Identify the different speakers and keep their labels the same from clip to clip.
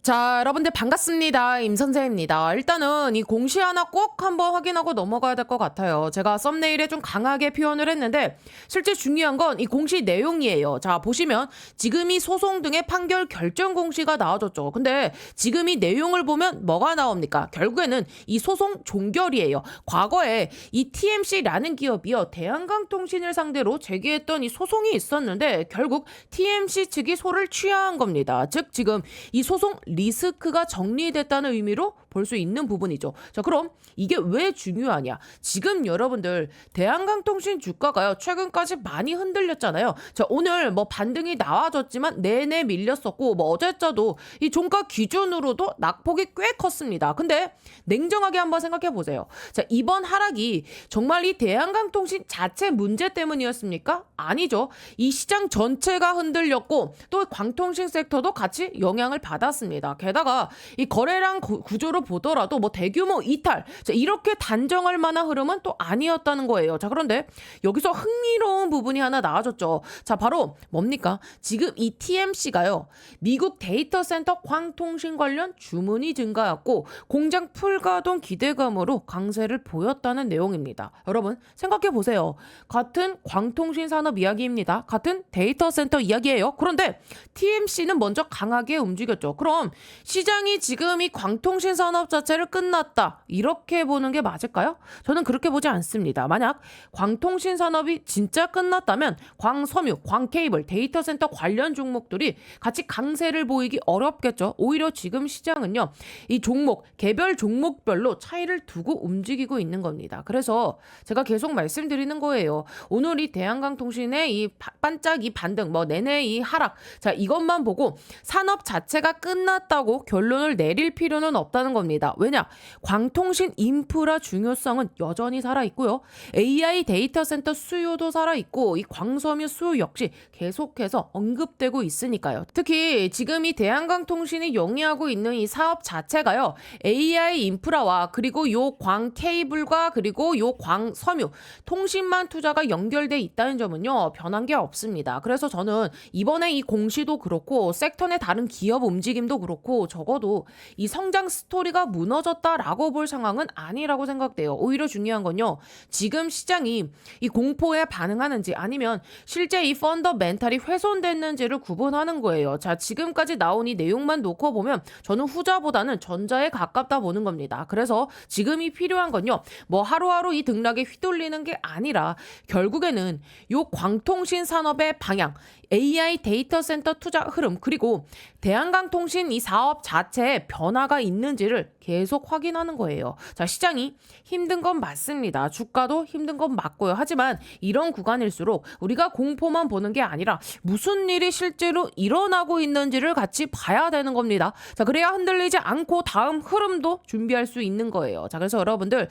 Speaker 1: 자, 여러분들 반갑습니다. 임선생입니다. 일단은 이 공시 하나 꼭 한번 확인하고 넘어가야 될 것 같아요. 제가 썸네일에 좀 강하게 표현을 했는데 실제 중요한 건 이 공시 내용이에요. 자, 보시면 지금 이 소송 등의 판결 결정 공시가 나와줬죠. 근데 지금 이 내용을 보면 뭐가 나옵니까? 결국에는 이 소송 종결이에요. 과거에 이 TMC라는 기업이요, 대한강통신을 상대로 제기했던 이 소송이 있었는데 결국 TMC 측이 소를 취하한 겁니다. 즉 지금 이 소송 리스크가 정리됐다는 의미로 볼 수 있는 부분이죠. 자, 그럼 이게 왜 중요하냐? 지금 여러분들 대한강통신 주가가요, 최근까지 많이 흔들렸잖아요. 자, 오늘 뭐 반등이 나와줬지만 내내 밀렸었고, 뭐 어제자도 이 종가 기준으로도 낙폭이 꽤 컸습니다. 근데 냉정하게 한번 생각해 보세요. 자, 이번 하락이 정말 이 대한강통신 자체 문제 때문이었습니까? 아니죠. 이 시장 전체가 흔들렸고 또 광통신 섹터도 같이 영향을 받았습니다. 게다가 이 거래량 구조로 보더라도 뭐 대규모 이탈, 자, 이렇게 단정할 만한 흐름은 또 아니었다는 거예요. 자, 그런데 여기서 흥미로운 부분이 하나 나와줬죠. 자, 바로 뭡니까? 지금 이 TMC가요, 미국 데이터 센터 광통신 관련 주문이 증가했고 공장 풀가동 기대감으로 강세를 보였다는 내용입니다. 여러분 생각해 보세요. 같은 광통신 산업 이야기입니다. 같은 데이터 센터 이야기예요. 그런데 TMC는 먼저 강하게 움직였죠. 그럼 시장이 지금 이 광통신 산업 자체를 끝났다, 이렇게 보는 게 맞을까요? 저는 그렇게 보지 않습니다. 만약 광통신 산업이 진짜 끝났다면 광섬유, 광케이블, 데이터 센터 관련 종목들이 같이 강세를 보이기 어렵겠죠. 오히려 지금 시장은요, 이 종목, 개별 종목별로 차이를 두고 움직이고 있는 겁니다. 그래서 제가 계속 말씀드리는 거예요. 오늘 이 대한강통신의 이 반짝 이 반등, 뭐 내내 이 하락, 자, 이것만 보고 산업 자체가 끝났다고 결론을 내릴 필요는 없다는 겁니다. 왜냐? 광통신 인프라 중요성은 여전히 살아있고요. AI 데이터 센터 수요도 살아있고 이 광섬유 수요 역시 계속해서 언급되고 있으니까요. 특히 지금 이 대한강통신이 영위하고 있는 이 사업 자체가요, AI 인프라와 그리고 요 광 케이블과 그리고 요 광섬유 통신망 투자가 연결돼 있다는 점은요, 변한 게 없습니다. 그래서 저는 이번에 이 공시도 그렇고 섹터 내 다른 기업 움직임도 그렇고 적어도 이 성장 스토리가 무너졌다라고 볼 상황은 아니라고 생각돼요. 오히려 중요한 건요, 지금 시장이 이 공포에 반응하는지 아니면 실제 이 펀더멘탈이 훼손됐는지를 구분하는 거예요. 자, 지금까지 나온 이 내용만 놓고 보면 저는 후자보다는 전자에 가깝다 보는 겁니다. 그래서 지금이 필요한 건요, 뭐 하루하루 이 등락에 휘둘리는 게 아니라 결국에는 요 광통신 산업의 방향, AI 데이터 센터 투자 흐름, 그리고 대한강통신 이 사업 자체에 변화가 있는지를 계속 확인하는 거예요. 자, 시장이 힘든 건 맞습니다. 주가도 힘든 건 맞고요. 하지만 이런 구간일수록 우리가 공포만 보는 게 아니라 무슨 일이 실제로 일어나고 있는지를 같이 봐야 되는 겁니다. 자, 그래야 흔들리지 않고 다음 흐름도 준비할 수 있는 거예요. 자, 그래서 여러분들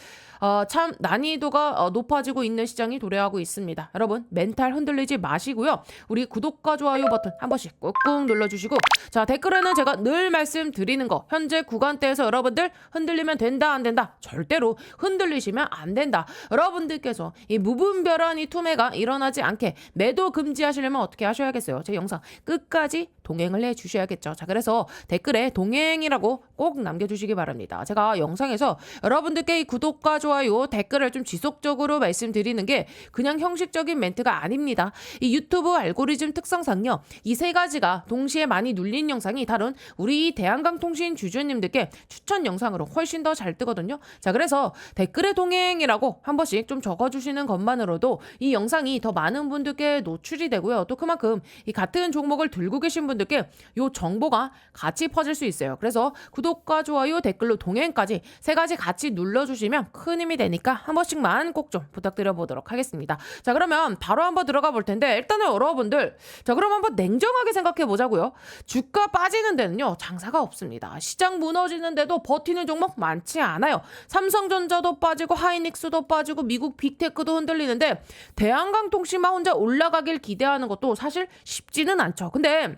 Speaker 1: 참 난이도가 높아지고 있는 시장이 도래하고 있습니다. 여러분 멘탈 흔들리지 마시고요. 우리 구독과 좋아요 버튼 한 번씩 꾹꾹 눌러주시고, 자, 댓글에는 제가 늘 말씀드리는 거, 현재 구간대에서 여러분들 흔들리면 된다 안 된다, 절대로 흔들리시면 안 된다. 여러분들께서 이 무분별한 이 투매가 일어나지 않게 매도 금지하시려면 어떻게 하셔야겠어요? 제 영상 끝까지 동행을 해주셔야겠죠. 자, 그래서 댓글에 동행이라고 꼭 남겨주시기 바랍니다. 제가 영상에서 여러분들께 이 구독과 좋아요, 댓글을 좀 지속적으로 말씀드리는 게 그냥 형식적인 멘트가 아닙니다. 이 유튜브 알고리즘 특성상요, 이 세 가지가 동시에 많이 눌린 영상이 다른 우리 대한강통신 주주님들께 추천 영상으로 훨씬 더 잘 뜨거든요. 자, 그래서 댓글에 동행이라고 한 번씩 좀 적어주시는 것만으로도 이 영상이 더 많은 분들께 노출이 되고요. 또 그만큼 이 같은 종목을 들고 계신 분들께 요 정보가 같이 퍼질 수 있어요. 그래서 구독과 좋아요, 댓글로 동행까지 세 가지 같이 눌러주시면 큰 힘이 되니까 한 번씩만 꼭 좀 부탁드려 보도록 하겠습니다. 자, 그러면 바로 한번 들어가 볼 텐데, 일단은 여러분들, 자, 그럼 한번 냉정하게 생각해 보자고요. 주가 빠지는 데는요, 장사가 없습니다. 시장 무너지는데도 버티는 종목 많지 않아요. 삼성전자도 빠지고 하이닉스도 빠지고 미국 빅테크도 흔들리는데 대한강통신만 혼자 올라가길 기대하는 것도 사실 쉽지는 않죠. 근데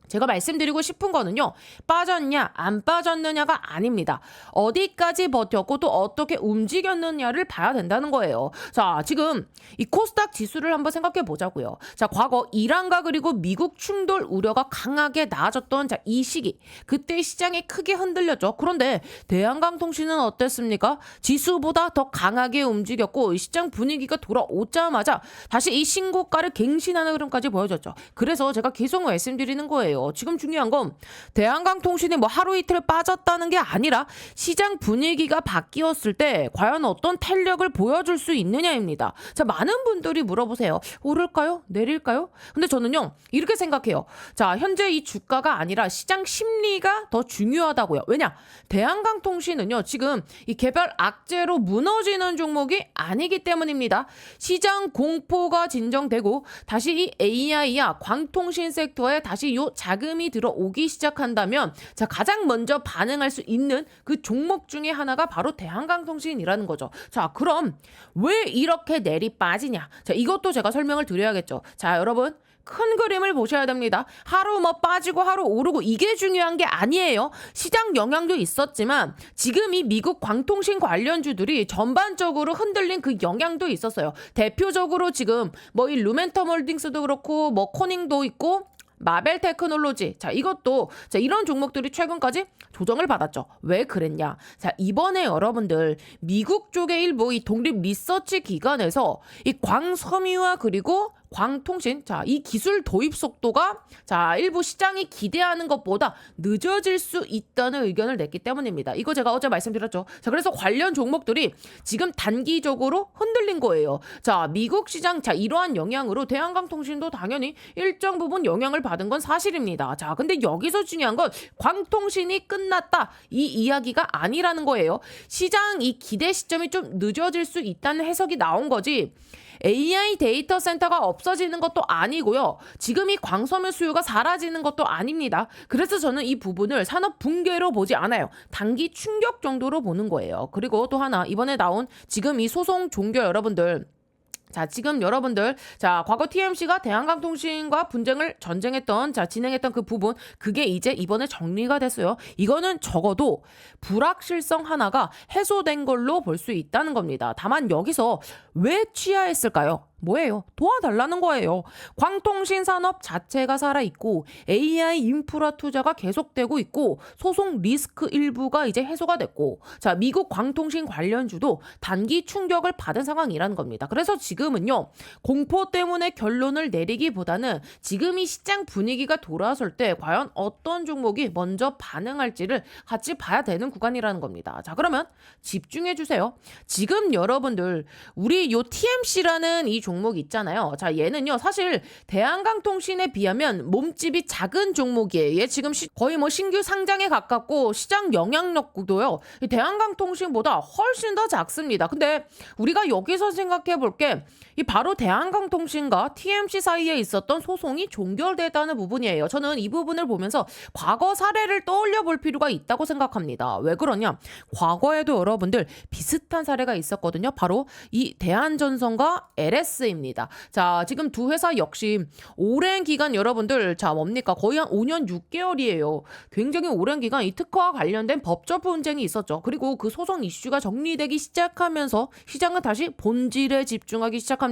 Speaker 1: 제가 말씀드리고 싶은 거는요. 빠졌냐 안 빠졌느냐가 아닙니다. 어디까지 버텼고 또 어떻게 움직였느냐를 봐야 된다는 거예요. 자, 지금 이 코스닥 지수를 한번 생각해 보자고요. 자, 과거 이란과 그리고 미국 충돌 우려가 강하게 나아졌던 이 시기. 그때 시장이 크게 흔들렸죠. 그런데 대한강통신은 어땠습니까? 지수보다 더 강하게 움직였고 시장 분위기가 돌아오자마자 다시 이 신고가를 갱신하는 흐름까지 보여줬죠. 그래서 제가 계속 말씀드리는 거예요. 지금 중요한 건 대한강통신이 뭐 하루 이틀 빠졌다는 게 아니라 시장 분위기가 바뀌었을 때 과연 어떤 탄력을 보여줄 수 있느냐입니다. 자, 많은 분들이 물어보세요. 오를까요? 내릴까요? 근데 저는요, 이렇게 생각해요. 자, 현재 이 주가가 아니라 시장 심리가 더 중요하다고요. 왜냐? 대한강통신은요, 지금 이 개별 악재로 무너지는 종목이 아니기 때문입니다. 시장 공포가 진정되고 다시 이 AI야 광통신 섹터에 다시 요 자금이 들어오기 시작한다면 자, 가장 먼저 반응할 수 있는 그 종목 중에 하나가 바로 대한강통신이라는 거죠. 자, 그럼 왜 이렇게 내리 빠지냐? 자, 이것도 제가 설명을 드려야겠죠. 자, 여러분 큰 그림을 보셔야 됩니다. 하루 뭐 빠지고 하루 오르고 이게 중요한 게 아니에요. 시장 영향도 있었지만 지금 이 미국 광통신 관련주들이 전반적으로 흔들린 그 영향도 있었어요. 대표적으로 지금 뭐 이 루멘텀 홀딩스도 그렇고 뭐 코닝도 있고 마벨 테크놀로지. 자, 이것도 자, 이런 종목들이 최근까지 조정을 받았죠. 왜 그랬냐? 자, 이번에 여러분들 미국 쪽의 일부 이 독립 리서치 기관에서 이 광섬유와 그리고 광통신, 자, 이 기술 도입 속도가 자, 일부 시장이 기대하는 것보다 늦어질 수 있다는 의견을 냈기 때문입니다. 이거 제가 어제 말씀드렸죠. 자, 그래서 관련 종목들이 지금 단기적으로 흔들린 거예요. 자, 미국 시장, 자, 이러한 영향으로 대한강통신도 당연히 일정 부분 영향을 받은 건 사실입니다. 자, 근데 여기서 중요한 건 광통신이 끝났다. 이 이야기가 아니라는 거예요. 시장 이 기대 시점이 좀 늦어질 수 있다는 해석이 나온 거지. AI 데이터 센터가 없어지는 것도 아니고요. 지금 이 광섬유 수요가 사라지는 것도 아닙니다. 그래서 저는 이 부분을 산업 붕괴로 보지 않아요. 단기 충격 정도로 보는 거예요. 그리고 또 하나 이번에 나온 지금 이 소송 종결 여러분들 자, 지금 여러분들, 자, 과거 TMC가 대한강통신과 전쟁했던, 자, 진행했던 그 부분, 그게 이제 이번에 정리가 됐어요. 이거는 적어도 불확실성 하나가 해소된 걸로 볼 수 있다는 겁니다. 다만 여기서 왜 취하했을까요? 뭐예요? 도와달라는 거예요. 광통신 산업 자체가 살아있고 AI 인프라 투자가 계속되고 있고 소송 리스크 일부가 이제 해소가 됐고 자, 미국 광통신 관련주도 단기 충격을 받은 상황이라는 겁니다. 그래서 지금은요, 공포 때문에 결론을 내리기보다는 지금 이 시장 분위기가 돌아설 때 과연 어떤 종목이 먼저 반응할지를 같이 봐야 되는 구간이라는 겁니다. 자, 그러면 집중해 주세요. 지금 여러분들 우리 요 TMC라는 이 종목 있잖아요. 자, 얘는요, 사실 대한강통신에 비하면 몸집이 작은 종목이에요. 얘 지금 거의 뭐 신규 상장에 가깝고 시장 영향력도요, 대한강통신보다 훨씬 더 작습니다. 근데 우리가 여기서 생각해 볼게 이 바로 대한강통신과 TMC 사이에 있었던 소송이 종결되다는 부분이에요. 저는 이 부분을 보면서 과거 사례를 떠올려 볼 필요가 있다고 생각합니다. 왜 그러냐? 과거에도 여러분들 비슷한 사례가 있었거든요. 바로 이 대한전선과 LS입니다. 자, 지금 두 회사 역시 오랜 기간 여러분들 자, 뭡니까? 거의 한 5년 6개월이에요. 굉장히 오랜 기간 이 특허와 관련된 법적 분쟁이 있었죠. 그리고 그 소송 이슈가 정리되기 시작하면서 시장은 다시 본질에 집중하기 시작합니다.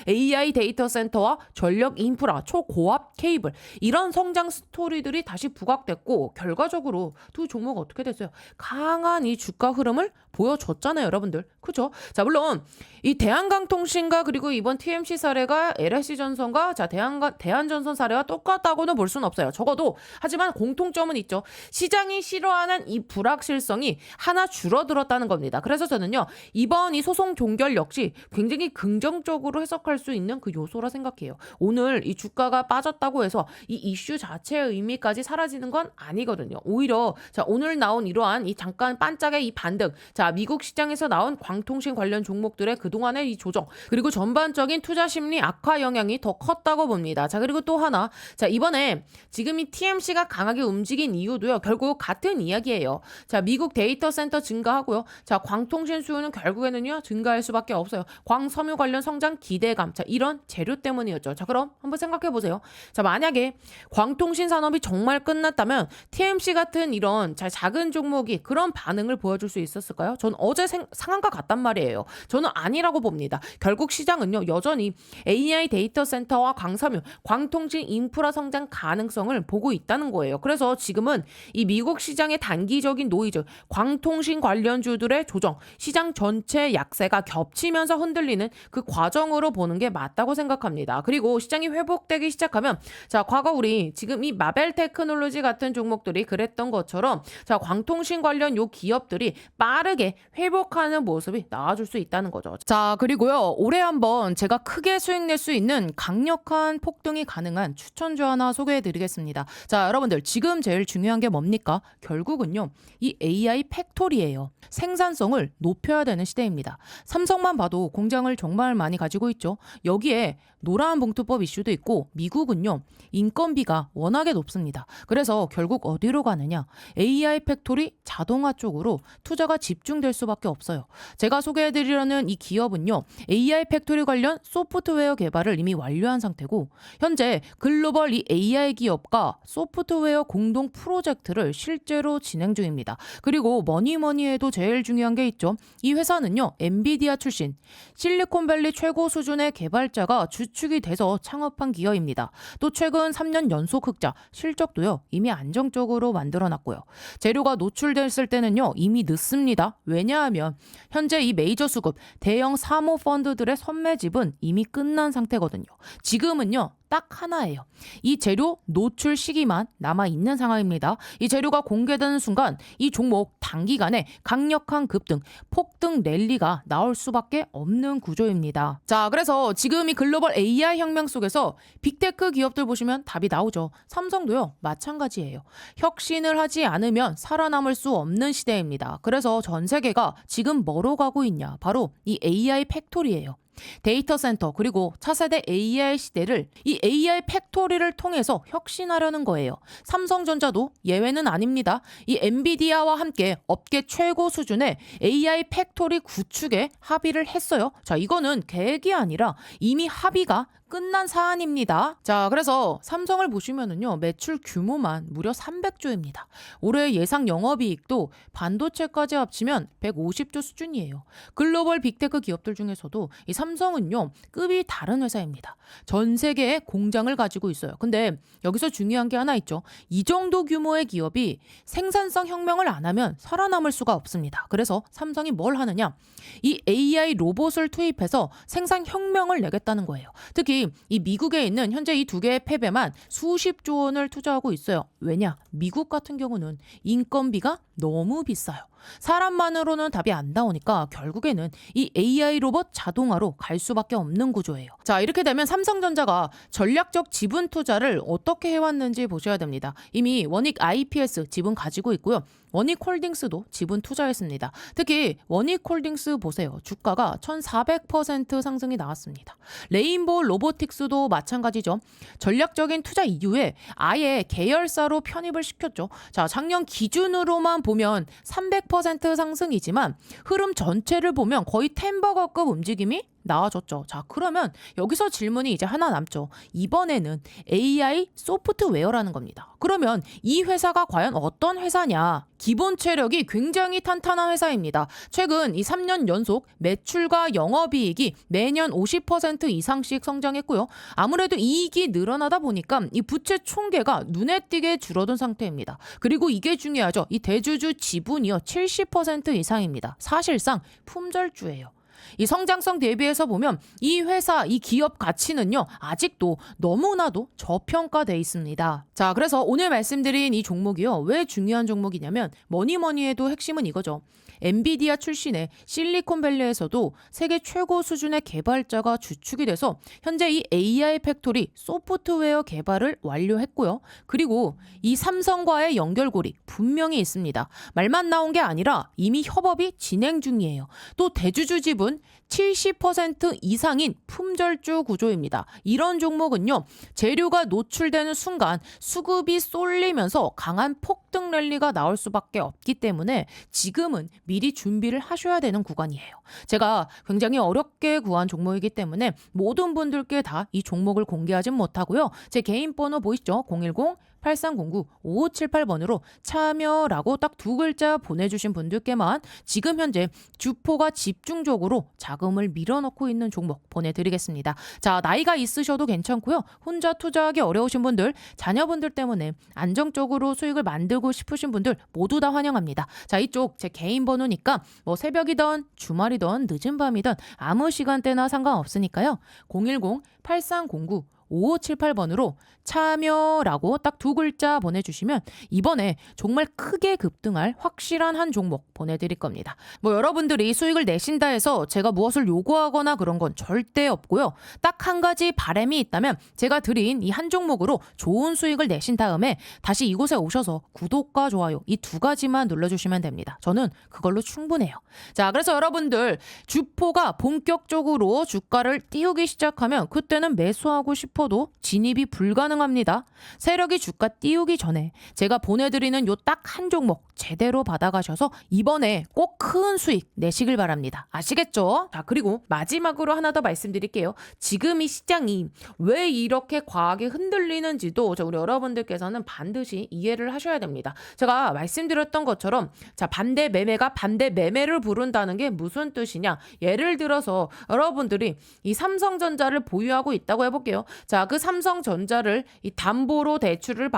Speaker 1: AI 데이터 센터와 전력 인프라, 초고압 케이블 이런 성장 스토리들이 다시 부각됐고 결과적으로 두 종목 어떻게 됐어요? 강한 이 주가 흐름을 보여줬잖아요, 여러분들. 그죠? 자, 물론 이 대한강통신과 그리고 이번 TMC 사례가 LS전선과 자, 대한전선 사례와 똑같다고는 볼 수는 없어요. 적어도 하지만 공통점은 있죠. 시장이 싫어하는 이 불확실성이 하나 줄어들었다는 겁니다. 그래서 저는요, 이번 이 소송 종결 역시 굉장히 긍정적으로 해석할 수 있는 그 요소라 생각해요. 오늘 이 주가가 빠졌다고 해서 이 이슈 자체의 의미까지 사라지는 건 아니거든요. 오히려 자, 오늘 나온 이러한 이 잠깐 반짝의 이 반등, 자, 미국 시장에서 나온 광통신 관련 종목들의 그동안의 이 조정, 그리고 전반적으로 전반적인 투자 심리 악화 영향이 더 컸다고 봅니다. 자, 그리고 또 하나. 자, 이번에 지금 이 TMC가 강하게 움직인 이유도요. 결국 같은 이야기예요. 자, 미국 데이터 센터 증가하고요. 자, 광통신 수요는 결국에는요. 증가할 수밖에 없어요. 광섬유 관련 성장 기대감. 자, 이런 재료 때문이었죠. 자, 그럼 한번 생각해 보세요. 자, 만약에 광통신 산업이 정말 끝났다면 TMC 같은 이런 작은 종목이 그런 반응을 보여줄 수 있었을까요? 전 어제 상한가 같단 말이에요. 저는 아니라고 봅니다. 결국 시장은요. 여전히 AI 데이터 센터와 광섬유, 광통신 인프라 성장 가능성을 보고 있다는 거예요. 그래서 지금은 이 미국 시장의 단기적인 노이즈, 광통신 관련주들의 조정, 시장 전체 약세가 겹치면서 흔들리는 그 과정으로 보는 게 맞다고 생각합니다. 그리고 시장이 회복되기 시작하면 자, 과거 우리 지금 이 마벨 테크놀로지 같은 종목들이 그랬던 것처럼 자, 광통신 관련 요 기업들이 빠르게 회복하는 모습이 나와줄 수 있다는 거죠. 자, 그리고요. 올해 한번 제가 크게 수익 낼 수 있는 강력한 폭등이 가능한 추천주 하나 소개해 드리겠습니다. 자, 여러분들 지금 제일 중요한 게 뭡니까? 결국은요. 이 AI 팩토리예요. 생산성을 높여야 되는 시대입니다. 삼성만 봐도 공장을 정말 많이 가지고 있죠. 여기에 노란 봉투법 이슈도 있고 미국은요. 인건비가 워낙에 높습니다. 그래서 결국 어디로 가느냐? AI 팩토리 자동화 쪽으로 투자가 집중될 수밖에 없어요. 제가 소개해드리려는 이 기업은요. AI 팩토리 관련 소프트웨어 개발을 이미 완료한 상태고 현재 글로벌 이 AI 기업과 소프트웨어 공동 프로젝트를 실제로 진행 중입니다. 그리고 뭐니 해도 제일 중요한 게 있죠. 이 회사는요. 엔비디아 출신 실리콘밸리 최고 수준의 개발자가 주축이 돼서 창업한 기업입니다. 또 최근 3년 연속 흑자, 실적도요. 이미 안정적으로 만들어놨고요. 재료가 노출됐을 때는요. 이미 늦습니다. 왜냐하면 현재 이 메이저 수급, 대형 사모펀드들의 선매집은 이미 끝난 상태거든요. 지금은요. 딱 하나예요. 이 재료 노출 시기만 남아있는 상황입니다. 이 재료가 공개되는 순간 이 종목 단기간에 강력한 급등, 폭등 랠리가 나올 수밖에 없는 구조입니다. 자, 그래서 지금 이 글로벌 AI 혁명 속에서 빅테크 기업들 보시면 답이 나오죠. 삼성도요. 마찬가지예요. 혁신을 하지 않으면 살아남을 수 없는 시대입니다. 그래서 전 세계가 지금 뭐로 가고 있냐? 바로 이 AI 팩토리예요. 데이터 센터 그리고 차세대 AI 시대를 이 AI 팩토리를 통해서 혁신하려는 거예요. 삼성전자도 예외는 아닙니다. 이 엔비디아와 함께 업계 최고 수준의 AI 팩토리 구축에 합의를 했어요. 자, 이거는 계획이 아니라 이미 합의가 끝난 사안입니다. 자, 그래서 삼성을 보시면은요, 매출 규모만 무려 300조입니다. 올해 예상 영업이익도 반도체까지 합치면 150조 수준이에요. 글로벌 빅테크 기업들 중에서도 이 삼성은요, 급이 다른 회사입니다. 전 세계에 공장을 가지고 있어요. 근데 여기서 중요한 게 하나 있죠. 이 정도 규모의 기업이 생산성 혁명을 안 하면 살아남을 수가 없습니다. 그래서 삼성이 뭘 하느냐? 이 AI 로봇을 투입해서 생산 혁명을 내겠다는 거예요. 특히 이 미국에 있는 현재 이 두 개의 팹에만 수십조 원을 투자하고 있어요. 왜냐? 미국 같은 경우는 인건비가 너무 비싸요. 사람만으로는 답이 안 나오니까 결국에는 이 AI 로봇 자동화로 갈 수밖에 없는 구조예요. 자, 이렇게 되면 삼성전자가 전략적 지분 투자를 어떻게 해왔는지 보셔야 됩니다. 이미 원익 IPS 지분 가지고 있고요. 원익홀딩스도 지분 투자했습니다. 특히 원익홀딩스 보세요. 주가가 1400% 상승이 나왔습니다. 레인보우 로보틱스도 마찬가지죠. 전략적인 투자 이후에 아예 계열사로 편입을 시켰죠. 자, 작년 기준으로만 보면 300% 상승이지만 흐름 전체를 보면 거의 템버거급 움직임이 나와줬죠. 자, 그러면 여기서 질문이 이제 하나 남죠. 이번에는 AI 소프트웨어라는 겁니다. 그러면 이 회사가 과연 어떤 회사냐? 기본 체력이 굉장히 탄탄한 회사입니다. 최근 이 3년 연속 매출과 영업이익이 매년 50% 이상씩 성장했고요. 아무래도 이익이 늘어나다 보니까 이 부채 총계가 눈에 띄게 줄어든 상태입니다. 그리고 이게 중요하죠. 이 대주주 지분이요 70% 이상입니다. 사실상 품절주예요. 이 성장성 대비해서 보면 이 회사, 이 기업 가치는요, 아직도 너무나도 저평가돼 있습니다. 자, 그래서 오늘 말씀드린 이 종목이요, 왜 중요한 종목이냐면 뭐니 해도 핵심은 이거죠. 엔비디아 출신의 실리콘밸리에서도 세계 최고 수준의 개발자가 주축이 돼서 현재 이 AI 팩토리 소프트웨어 개발을 완료했고요. 그리고 이 삼성과의 연결고리 분명히 있습니다. 말만 나온 게 아니라 이미 협업이 진행 중이에요. 또 대주주 지분 기준 70% 이상인 품절주 구조입니다. 이런 종목은요, 재료가 노출되는 순간 수급이 쏠리면서 강한 폭등 랠리가 나올 수밖에 없기 때문에 지금은 미리 준비를 하셔야 되는 구간이에요. 제가 굉장히 어렵게 구한 종목이기 때문에 모든 분들께 다 이 종목을 공개하진 못하고요. 제 개인 번호 보이시죠? 010-8309-5578번으로 참여라고 딱 두 글자 보내주신 분들께만 지금 현재 주포가 집중적으로 자금을 밀어넣고 있는 종목 보내드리겠습니다. 자, 나이가 있으셔도 괜찮고요. 혼자 투자하기 어려우신 분들, 자녀분들 때문에 안정적으로 수익을 만들고 싶으신 분들 모두 다 환영합니다. 자, 이쪽 제 개인 번호니까 뭐 새벽이든 주말이든 늦은 밤이든 아무 시간대나 상관없으니까요. 010-8309-5578번으로 참여라고 딱 두 글자 보내주시면 이번에 정말 크게 급등할 확실한 한 종목 보내드릴 겁니다. 뭐 여러분들이 수익을 내신다 해서 제가 무엇을 요구하거나 그런 건 절대 없고요. 딱 한 가지 바람이 있다면 제가 드린 이 한 종목으로 좋은 수익을 내신 다음에 다시 이곳에 오셔서 구독과 좋아요 이 두 가지만 눌러주시면 됩니다. 저는 그걸로 충분해요. 자, 그래서 여러분들 주포가 본격적으로 주가를 띄우기 시작하면 그때는 매수하고 싶어도 진입이 불가능합니다. 세력이 주가 띄우기 전에 제가 보내드리는 요 딱 한 종목 제대로 받아가셔서 이번에 꼭 큰 수익 내시길 바랍니다. 아시겠죠? 자, 그리고 마지막으로 하나 더 말씀드릴게요. 지금 이 시장이 왜 이렇게 과하게 흔들리는지도 우리 여러분들께서는 반드시 이해를 하셔야 됩니다. 제가 말씀드렸던 것처럼 자, 반대 매매가 반대 매매를 부른다는 게 무슨 뜻이냐? 예를 들어서 여러분들이 이 삼성전자를 보유하고 있다고 해볼게요. 자, 그 삼성전자를 이 담보로 대출을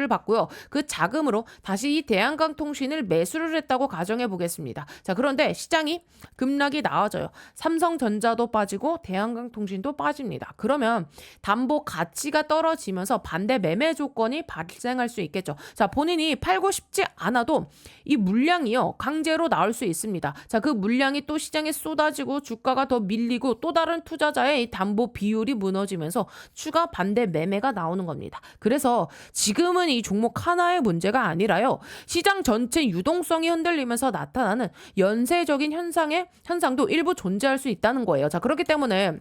Speaker 1: 받고요. 그 자금으로 다시 이 대한강통신을 매수를 했다고 가정해 보겠습니다. 자, 그런데 시장이 급락이 나와져요. 삼성전자도 빠지고 대한강통신도 빠집니다. 그러면 담보 가치가 떨어지면서 반대 매매 조건이 발생할 수 있겠죠. 자, 본인이 팔고 싶지 않아도 이 물량이요, 강제로 나올 수 있습니다. 자, 그 물량이 또 시장에 쏟아지고 주가가 더 밀리고 또 다른 투자자의 이 담보 비율이 무너지면서 추가 반대 매매가 나오는 겁니다. 그래서 지금은 이 종목 하나의 문제가 아니라요. 시장 전체 유동성이 흔들리면서 나타나는 연쇄적인 현상도 일부 존재할 수 있다는 거예요. 자, 그렇기 때문에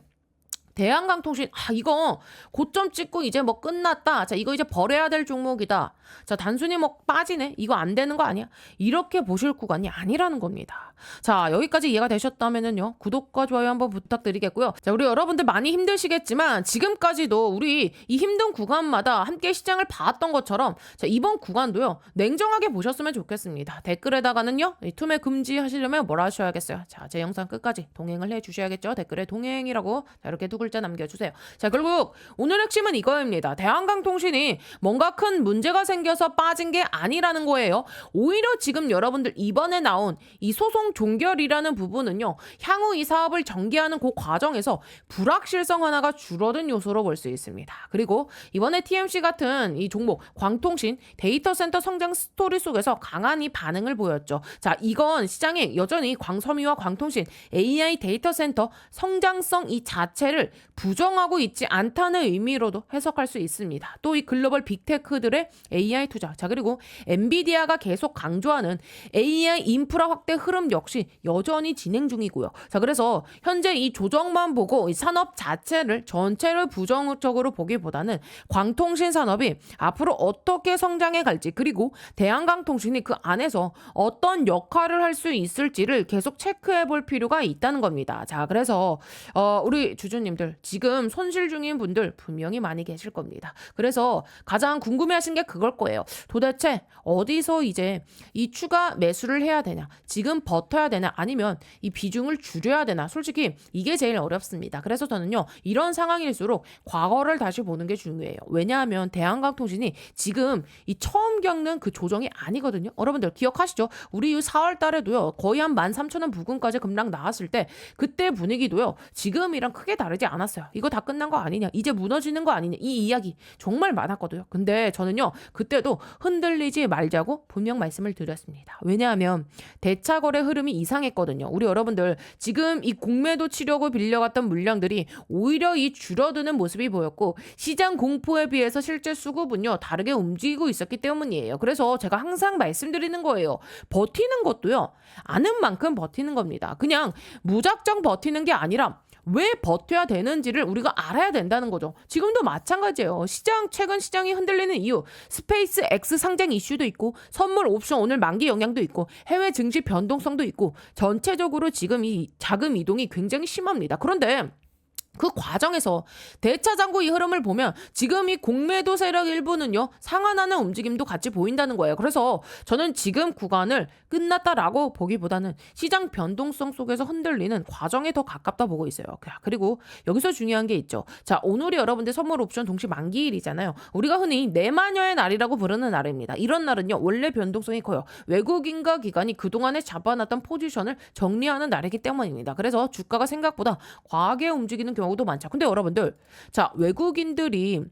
Speaker 1: 대한강통신 이거 고점 찍고 이제 뭐 끝났다. 자, 이거 이제 버려야 될 종목이다. 자, 단순히 뭐 빠지네. 이거 안 되는 거 아니야? 이렇게 보실 구간이 아니라는 겁니다. 자, 여기까지 이해가 되셨다면은요. 구독과 좋아요 한번 부탁드리겠고요. 자, 우리 여러분들 많이 힘드시겠지만 지금까지도 우리 이 힘든 구간마다 함께 시장을 봐왔던 것처럼 자, 이번 구간도요. 냉정하게 보셨으면 좋겠습니다. 댓글에다가는요. 투매 금지 하시려면 뭐라 하셔야겠어요? 자, 제 영상 끝까지 동행을 해주셔야겠죠. 댓글에 동행이라고 자, 이렇게 두 글자 남겨주세요. 자, 결국 오늘 핵심은 이거입니다. 대한강통신이 뭔가 큰 문제가 생겨서 빠진 게 아니라는 거예요. 오히려 지금 여러분들 이번에 나온 이 소송 종결이라는 부분은요. 향후 이 사업을 전개하는 그 과정에서 불확실성 하나가 줄어든 요소로 볼 수 있습니다. 그리고 이번에 TMC 같은 이 종목 광통신 데이터 센터 성장 스토리 속에서 강한 이 반응을 보였죠. 자, 이건 시장에 여전히 광섬유와 광통신 AI 데이터 센터 성장성 이 자체를 부정하고 있지 않다는 의미로도 해석할 수 있습니다. 또 이 글로벌 빅테크들의 AI 투자. 자, 그리고 엔비디아가 계속 강조하는 AI 인프라 확대 흐름 역시 여전히 진행 중이고요. 자, 그래서 현재 이 조정만 보고 이 산업 자체를 전체를 부정적으로 보기보다는 광통신 산업이 앞으로 어떻게 성장해 갈지 그리고 대한강통신이 그 안에서 어떤 역할을 할 수 있을지를 계속 체크해 볼 필요가 있다는 겁니다. 자, 그래서 우리 주주님들 지금 손실 중인 분들 분명히 많이 계실 겁니다. 그래서 가장 궁금해하신 게 그걸 거예요. 도대체 어디서 이제 이 추가 매수를 해야 되냐? 지금 버텨야 되나? 아니면 이 비중을 줄여야 되나? 솔직히 이게 제일 어렵습니다. 그래서 저는요. 이런 상황일수록 과거를 다시 보는 게 중요해요. 왜냐하면 대한강통신이 지금 이 처음 겪는 그 조정이 아니거든요. 여러분들 기억하시죠? 우리 4월 달에도요. 거의 한 13,000원 부근까지 급락 나왔을 때 그때 분위기도요. 지금이랑 크게 다르지 않았어요. 이거 다 끝난 거 아니냐? 이제 무너지는 거 아니냐? 이 이야기 정말 많았거든요. 근데 저는요, 그때도 흔들리지 말자고 분명 말씀을 드렸습니다. 왜냐하면 대차 거래 흐름이 이상했거든요. 우리 여러분들 지금 이 공매도 치려고 빌려갔던 물량들이 오히려 이 줄어드는 모습이 보였고 시장 공포에 비해서 실제 수급은요 다르게 움직이고 있었기 때문이에요. 그래서 제가 항상 말씀드리는 거예요. 버티는 것도요 아는 만큼 버티는 겁니다. 그냥 무작정 버티는 게 아니라 왜 버텨야 되는지를 우리가 알아야 된다는 거죠. 지금도 마찬가지예요. 최근 시장이 흔들리는 이유, 스페이스 X 상장 이슈도 있고 선물 옵션 오늘 만기 영향도 있고 해외 증시 변동성도 있고 전체적으로 지금 이 자금 이동이 굉장히 심합니다. 그런데 그 과정에서 대차장고 이 흐름을 보면 지금 이 공매도 세력 일부는요 상한하는 움직임도 같이 보인다는 거예요. 그래서 저는 지금 구간을 끝났다라고 보기보다는 시장 변동성 속에서 흔들리는 과정에 더 가깝다 보고 있어요. 그리고 여기서 중요한 게 있죠. 자, 오늘이 여러분들 선물 옵션 동시 만기일이잖아요. 우리가 흔히 내마녀의 날이라고 부르는 날입니다. 이런 날은요 원래 변동성이 커요. 외국인과 기관이 그동안에 잡아놨던 포지션을 정리하는 날이기 때문입니다. 그래서 주가가 생각보다 과하게 움직이는 경우도 많죠. 근데 여러분들, 자, 외국인들이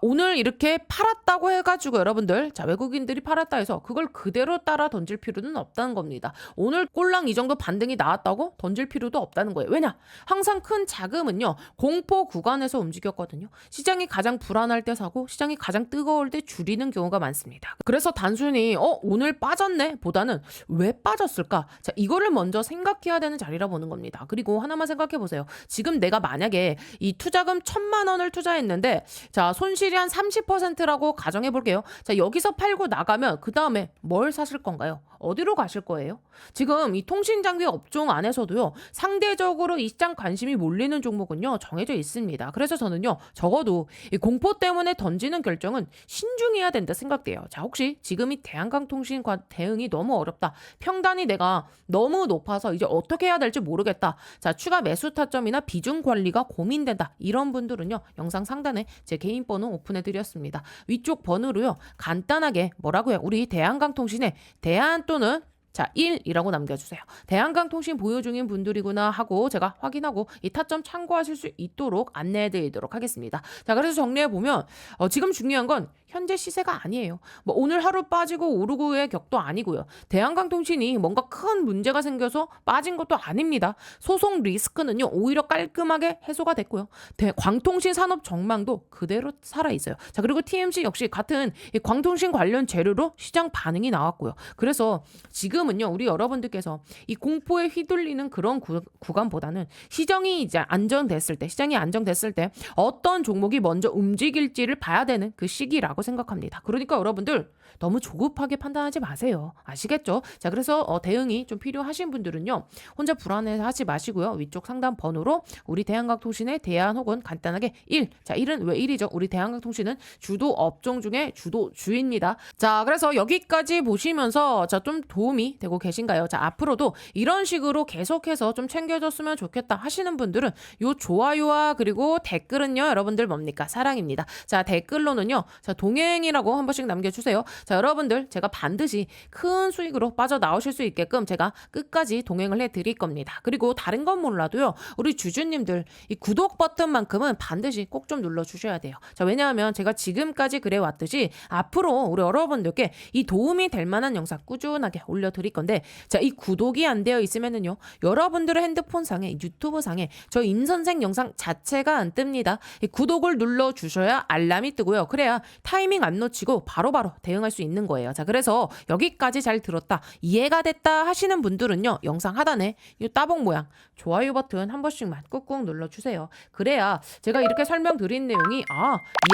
Speaker 1: 오늘 이렇게 팔았다고 해가지고 여러분들, 외국인들이 팔았다 해서 그걸 그대로 따라 던질 필요는 없다는 겁니다. 오늘 꼴랑 이 정도 반등이 나왔다고 던질 필요도 없다는 거예요. 왜냐? 항상 큰 자금은요 공포 구간에서 움직였거든요. 시장이 가장 불안할 때 사고 시장이 가장 뜨거울 때 줄이는 경우가 많습니다. 그래서 단순히 오늘 빠졌네 보다는 왜 빠졌을까? 자, 이거를 먼저 생각해야 되는 자리라 보는 겁니다. 그리고 하나만 생각해 보세요. 지금 내가 만약에 이 투자금 1,000만 원을 투자했는데 자, 손실이 한 30%라고 가정해 볼게요. 자, 여기서 팔고 나가면 그 다음에 뭘 사실 건가요? 어디로 가실 거예요? 지금 이 통신장비 업종 안에서도요 상대적으로 이 시장 관심이 몰리는 종목은요 정해져 있습니다. 그래서 저는요 적어도 이 공포 때문에 던지는 결정은 신중해야 된다 생각돼요. 자, 혹시 지금 이 대한강통신 대응이 너무 어렵다, 평단이 내가 너무 높아서 이제 어떻게 해야 될지 모르겠다, 자, 추가 매수 타점이나 비중 관리가 고민된다, 이런 분들은요 영상 상단에 제 개인 번호 오픈해 드렸습니다. 위쪽 번호로요 간단하게 뭐라고요? 우리 대한강통신에 대한 또는 1이라고 남겨주세요. 대한강통신 보유 중인 분들이구나 하고 제가 확인하고 이 타점 참고하실 수 있도록 안내해드리도록 하겠습니다. 자, 그래서 정리해보면 지금 중요한 건 현재 시세가 아니에요. 뭐 오늘 하루 빠지고 오르고의 격도 아니고요. 대한강통신이 뭔가 큰 문제가 생겨서 빠진 것도 아닙니다. 소송 리스크는요 오히려 깔끔하게 해소가 됐고요. 광통신 산업 전망도 그대로 살아있어요. 자, 그리고 TMC 역시 같은 이 광통신 관련 재료로 시장 반응이 나왔고요. 그래서 지금은요 우리 여러분들께서 이 공포에 휘둘리는 그런 구간보다는 시장이 안정됐을 때 어떤 종목이 먼저 움직일지를 봐야 되는 그 시기라고 생각합니다. 그러니까 여러분들 너무 조급하게 판단하지 마세요. 아시겠죠? 자, 그래서 대응이 좀 필요하신 분들은요 혼자 불안해하지 마시고요. 위쪽 상단 번호로 우리 대한강통신의 대안 혹은 간단하게 1. 자, 1은 왜 1이죠? 우리 대한강통신은 주도 업종 중에 주도주입니다. 자, 그래서 여기까지 보시면서 좀 도움이 되고 계신가요? 자, 앞으로도 이런 식으로 계속해서 좀 챙겨줬으면 좋겠다 하시는 분들은 요 좋아요와 그리고 댓글은요 여러분들 뭡니까? 사랑입니다. 자, 댓글로는요 동행이라고 한 번씩 남겨주세요. 자, 여러분들 제가 반드시 큰 수익으로 빠져나오실 수 있게끔 제가 끝까지 동행을 해드릴 겁니다. 그리고 다른 건 몰라도요 우리 주주님들 이 구독 버튼만큼은 반드시 꼭 좀 눌러주셔야 돼요. 자, 왜냐하면 제가 지금까지 그래왔듯이 앞으로 우리 여러분들께 이 도움이 될 만한 영상 꾸준하게 올려드릴 건데, 자, 이 구독이 안 되어 있으면은요 여러분들의 핸드폰 상에 유튜브 상에 저 임선생 영상 자체가 안 뜹니다. 이 구독을 눌러주셔야 알람이 뜨고요. 그래야 타이밍 안 놓치고 바로바로 대응할 수 있는 거예요. 자, 그래서 여기까지 잘 들었다, 이해가 됐다 하시는 분들은요 영상 하단에 이 따봉 모양 좋아요 버튼 한 번씩만 꾹꾹 눌러주세요. 그래야 제가 이렇게 설명드린 내용이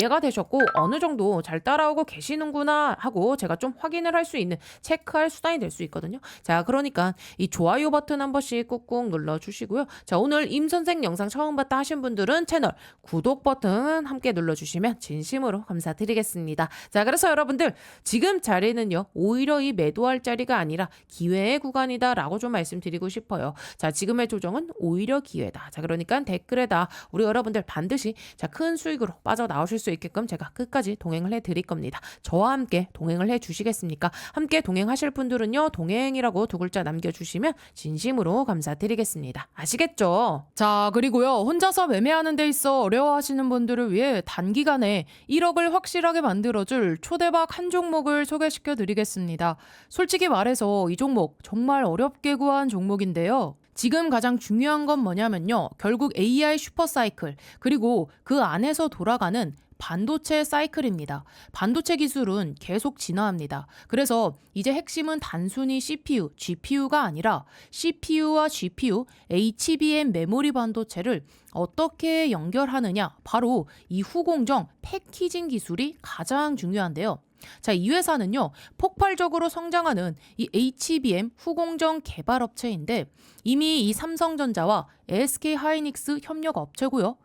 Speaker 1: 이해가 되셨고 어느 정도 잘 따라오고 계시는구나 하고 제가 좀 확인을 할 수 있는 체크할 수단이 될 수 있거든요. 자, 그러니까 이 좋아요 버튼 한 번씩 꾹꾹 눌러주시고요. 자, 오늘 임선생 영상 처음 봤다 하신 분들은 채널 구독 버튼 함께 눌러주시면 진심으로 감사드리겠습니다. 드리겠습니다. 자, 그래서 여러분들 지금 자리는요, 오히려 이 매도할 자리가 아니라 기회의 구간이다라고 좀 말씀드리고 싶어요. 자, 지금의 조정은 오히려 기회다. 자, 그러니까 댓글에다 우리 여러분들 반드시 자, 큰 수익으로 빠져나오실 수 있게끔 제가 끝까지 동행을 해드릴 겁니다. 저와 함께 동행을 해주시겠습니까? 함께 동행하실 분들은요, 동행이라고 두 글자 남겨주시면 진심으로 감사드리겠습니다. 아시겠죠? 자, 그리고요, 혼자서 매매하는 데 있어 어려워하시는 분들을 위해 단기간에 1억을 확실하게 만들어줄 초대박 한 종목을 소개시켜 드리겠습니다. 솔직히 말해서 이 종목 정말 어렵게 구한 종목인데요. 지금 가장 중요한 건 뭐냐면요. 결국 AI 슈퍼사이클, 그리고 그 안에서 돌아가는 반도체 사이클입니다. 반도체 기술은 계속 진화합니다. 그래서 이제 핵심은 단순히 CPU, GPU가 아니라 CPU와 GPU, HBM 메모리 반도체를 어떻게 연결하느냐, 바로 이 후공정 패키징 기술이 가장 중요한데요. 자, 이 회사는요, 폭발적으로 성장하는 이 HBM 후공정 개발업체인데 이미 이 삼성전자와 SK 하이닉스 협력 업체고요.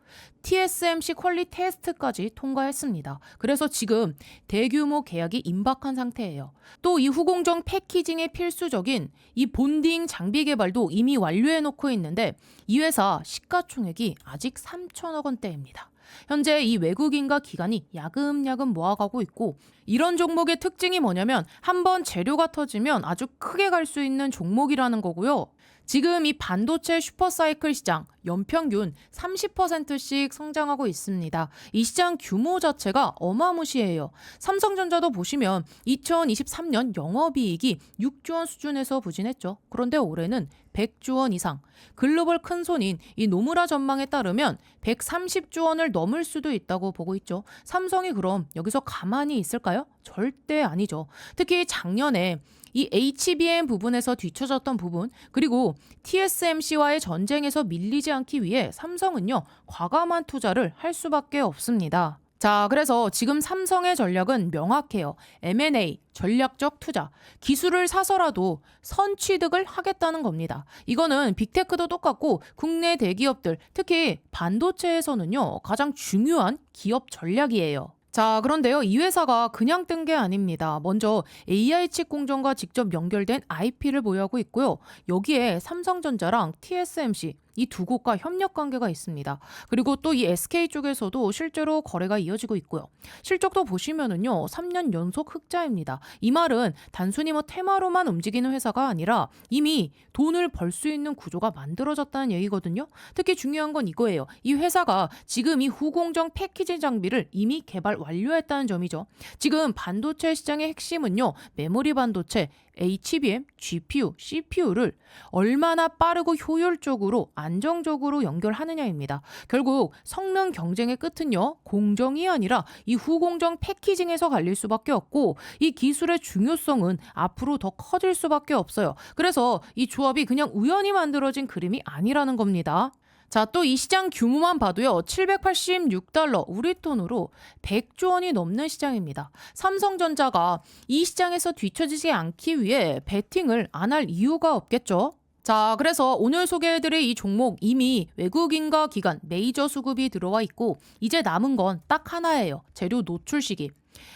Speaker 1: TSMC 퀄리 테스트까지 통과했습니다. 그래서 지금 대규모 계약이 임박한 상태예요. 또 이 후공정 패키징에 필수적인 이 본딩 장비 개발도 이미 완료해 놓고 있는데 이 회사 시가총액이 아직 3천억 원대입니다. 현재 이 외국인과 기관이 야금야금 모아가고 있고, 이런 종목의 특징이 뭐냐면 한번 재료가 터지면 아주 크게 갈 수 있는 종목이라는 거고요. 지금 이 반도체 슈퍼사이클 시장 연평균 30%씩 성장하고 있습니다. 이 시장 규모 자체가 어마무시해요. 삼성전자도 보시면 2023년 영업이익이 6조 원 수준에서 부진했죠. 그런데 올해는 100조 원 이상. 글로벌 큰손인 이 노무라 전망에 따르면 130조 원을 넘을 수도 있다고 보고 있죠. 삼성이 그럼 여기서 가만히 있을까요? 절대 아니죠. 특히 작년에 이 HBM 부분에서 뒤처졌던 부분, 그리고 TSMC와의 전쟁에서 밀리지 않기 위해 삼성은요, 과감한 투자를 할 수밖에 없습니다. 자, 그래서 지금 삼성의 전략은 명확해요. M&A, 전략적 투자, 기술을 사서라도 선취득을 하겠다는 겁니다. 이거는 빅테크도 똑같고 국내 대기업들, 특히 반도체에서는요, 가장 중요한 기업 전략이에요. 자, 그런데요, 이 회사가 그냥 뜬 게 아닙니다. 먼저 AI 칩 공정과 직접 연결된 IP를 보유하고 있고요. 여기에 삼성전자랑 TSMC 이 두 곳과 협력 관계가 있습니다. 그리고 또 이 SK 쪽에서도 실제로 거래가 이어지고 있고요. 실적도 보시면은요, 3년 연속 흑자입니다. 이 말은 단순히 뭐 테마로만 움직이는 회사가 아니라 이미 돈을 벌 수 있는 구조가 만들어졌다는 얘기거든요. 특히 중요한 건 이거예요. 이 회사가 지금 이 후공정 패키지 장비를 이미 개발 완료했다는 점이죠. 지금 반도체 시장의 핵심은요, 메모리 반도체, HBM, GPU, CPU를 얼마나 빠르고 효율적으로 안정적으로 연결하느냐입니다. 결국 성능 경쟁의 끝은요, 공정이 아니라 이 후공정 패키징에서 갈릴 수밖에 없고, 이 기술의 중요성은 앞으로 더 커질 수밖에 없어요. 그래서 이 조합이 그냥 우연히 만들어진 그림이 아니라는 겁니다. 자, 또 이 시장 규모만 봐도요, 786달러, 우리 돈으로 100조 원이 넘는 시장입니다. 삼성전자가 이 시장에서 뒤처지지 않기 위해 베팅을 안 할 이유가 없겠죠? 자, 그래서 오늘 소개해드릴 이 종목 이미 외국인과 기관 메이저 수급이 들어와 있고, 이제 남은 건 딱 하나예요. 재료 노출 시기.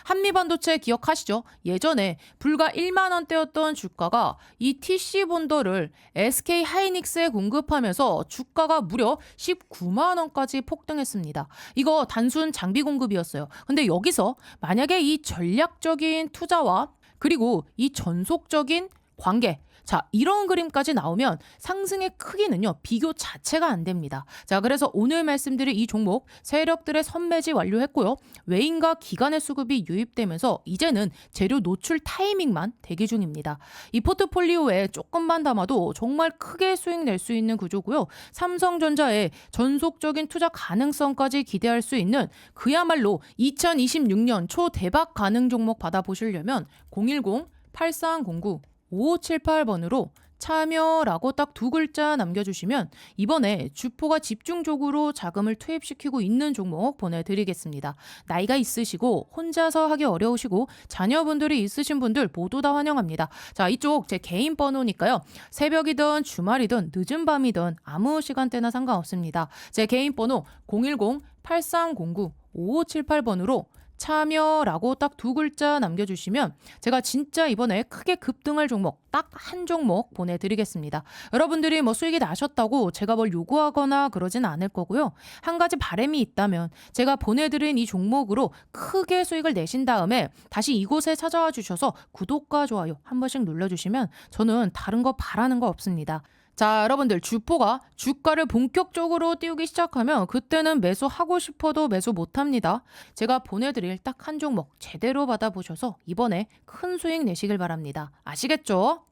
Speaker 1: 한미반도체 기억하시죠? 예전에 불과 1만 원대였던 주가가 이 TC 본더를 SK 하이닉스에 공급하면서 주가가 무려 19만 원까지 폭등했습니다. 이거 단순 장비 공급이었어요. 근데 여기서 만약에 이 전략적인 투자와 그리고 이 전속적인 관계, 자, 이런 그림까지 나오면 상승의 크기는요, 비교 자체가 안 됩니다. 자, 그래서 오늘 말씀드릴 이 종목 세력들의 선매지 완료했고요. 외인과 기관의 수급이 유입되면서 이제는 재료 노출 타이밍만 대기 중입니다. 이 포트폴리오에 조금만 담아도 정말 크게 수익 낼 수 있는 구조고요. 삼성전자의 전속적인 투자 가능성까지 기대할 수 있는 그야말로 2026년 초대박 가능 종목 받아보시려면 010-8309 5578번으로 참여라고 딱 두 글자 남겨주시면 이번에 주포가 집중적으로 자금을 투입시키고 있는 종목 보내드리겠습니다. 나이가 있으시고 혼자서 하기 어려우시고 자녀분들이 있으신 분들 모두 다 환영합니다. 자, 이쪽 제 개인 번호니까요. 새벽이든 주말이든 늦은 밤이든 아무 시간대나 상관없습니다. 제 개인 번호 010-8309-5578번으로 참여라고 딱 두 글자 남겨주시면 제가 진짜 이번에 크게 급등할 종목 딱 한 종목 보내드리겠습니다. 여러분들이 뭐 수익이 나셨다고 제가 뭘 요구하거나 그러진 않을 거고요. 한 가지 바람이 있다면 제가 보내드린 이 종목으로 크게 수익을 내신 다음에 다시 이곳에 찾아와 주셔서 구독과 좋아요 한 번씩 눌러주시면 저는 다른 거 바라는 거 없습니다. 자, 여러분들 주포가 주가를 본격적으로 띄우기 시작하면 그때는 매수하고 싶어도 매수 못합니다. 제가 보내드릴 딱 한 종목 제대로 받아보셔서 이번에 큰 수익 내시길 바랍니다. 아시겠죠?